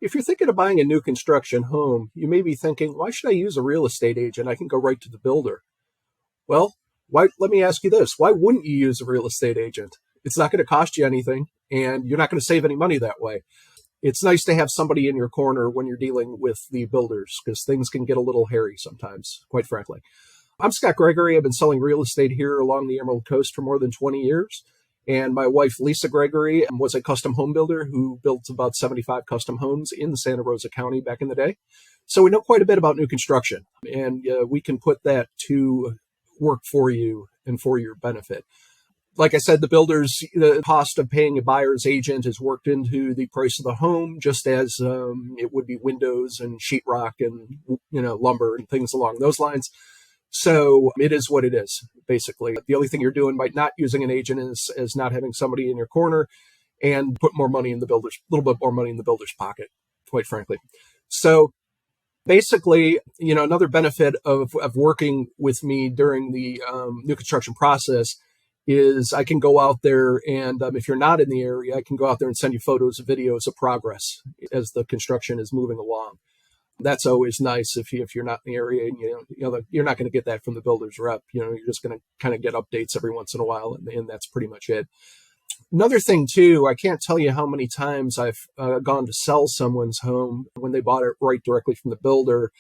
If you're thinking of buying a new construction home, you may be thinking, why should I use a real estate agent? I can go right to the builder. Well, let me ask you this. Why wouldn't you use a real estate agent? It's not going to cost you anything, and you're not going to save any money that way. It's nice to have somebody in your corner when you're dealing with the builders because things can get a little hairy sometimes, quite frankly. I'm Scott Gregory. I've been selling real estate here along the Emerald Coast for more than 20 years. And my wife, Lisa Gregory, was a custom home builder who built about 75 custom homes in Santa Rosa County back in the day. So we know quite a bit about new construction, and we can put that to work for you and for your benefit. Like I said, the cost of paying a buyer's agent is worked into the price of the home, just as it would be windows and sheetrock and lumber and things along those lines. So it is what it is, basically. The only thing you're doing by not using an agent is not having somebody in your corner and put more money in a little bit more money in the builder's pocket, quite frankly. So basically, another benefit of working with me during the new construction process is I can go out there and if you're not in the area, I can go out there and send you photos and videos of progress as the construction is moving along. That's always nice if you're not in the area, and you're not going to get that from the builder's rep. You're just going to kind of get updates every once in a while, and that's pretty much it. Another thing too, I can't tell you how many times I've gone to sell someone's home when they bought it right directly from the builder.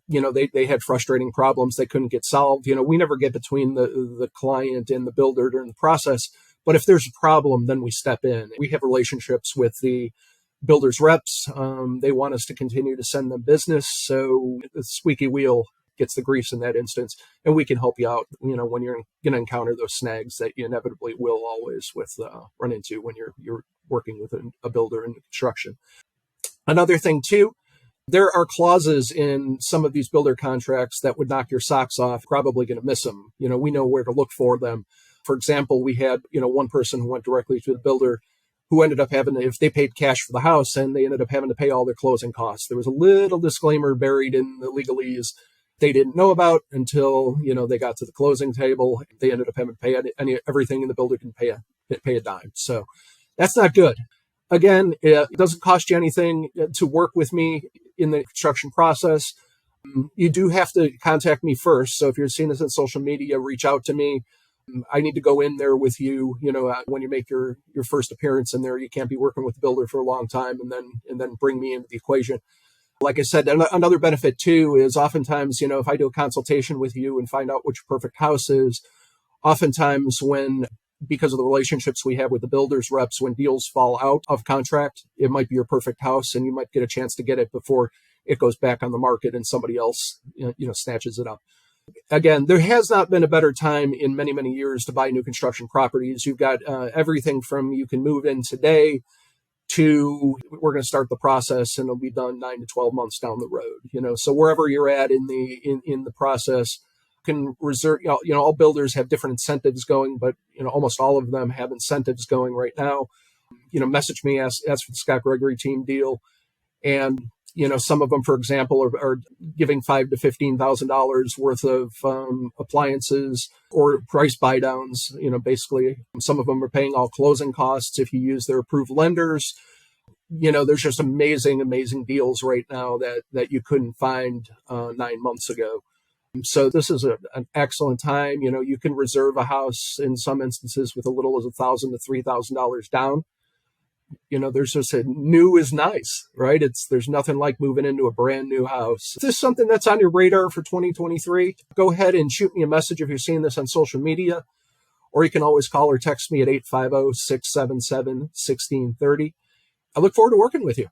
They had frustrating problems they couldn't get solved. We never get between the client and the builder during the process, but if there's a problem, then we step in. We have relationships with the builders reps. They want us to continue to send them business. So the squeaky wheel gets the grease in that instance, and we can help you out, when you're going to encounter those snags that you inevitably will always run into when you're working with a builder in construction. Another thing too, there are clauses in some of these builder contracts that would knock your socks off, probably going to miss them. We know where to look for them. For example, we had, one person who went directly to the builder who ended up if they paid cash for the house, and they ended up having to pay all their closing costs. There was a little disclaimer buried in the legalese they didn't know about until, they got to the closing table. They ended up having to pay everything, and the builder didn't pay a dime. So that's not good. Again, it doesn't cost you anything to work with me in the construction process. You do have to contact me first. So if you're seeing this on social media, reach out to me. I need to go in there with you, when you make your first appearance in there. You can't be working with the builder for a long time and then bring me into the equation. Like I said, another benefit too is oftentimes, if I do a consultation with you and find out what your perfect house is, oftentimes because of the relationships we have with the builders reps, when deals fall out of contract, it might be your perfect house, and you might get a chance to get it before it goes back on the market and somebody else, snatches it up. Again, there has not been a better time in many, many years to buy new construction properties. You've got everything from you can move in today to we're going to start the process and it'll be done 9 to 12 months down the road. So wherever you're at in the process, can reserve. All builders have different incentives going, but almost all of them have incentives going right now. Message me, ask for the Scott Gregory team deal, and some of them, for example, are giving $5,000 to $15,000 worth of appliances or price buy downs. Basically, some of them are paying all closing costs if you use their approved lenders. There's just amazing deals right now that you couldn't find 9 months ago. So this is an excellent time. You can reserve a house in some instances with a little as $1,000 to $3,000 down. There's just new is nice, right? There's nothing like moving into a brand new house. If this is something that's on your radar for 2023, go ahead and shoot me a message if you're seeing this on social media, or you can always call or text me at 850-677-1630. I look forward to working with you.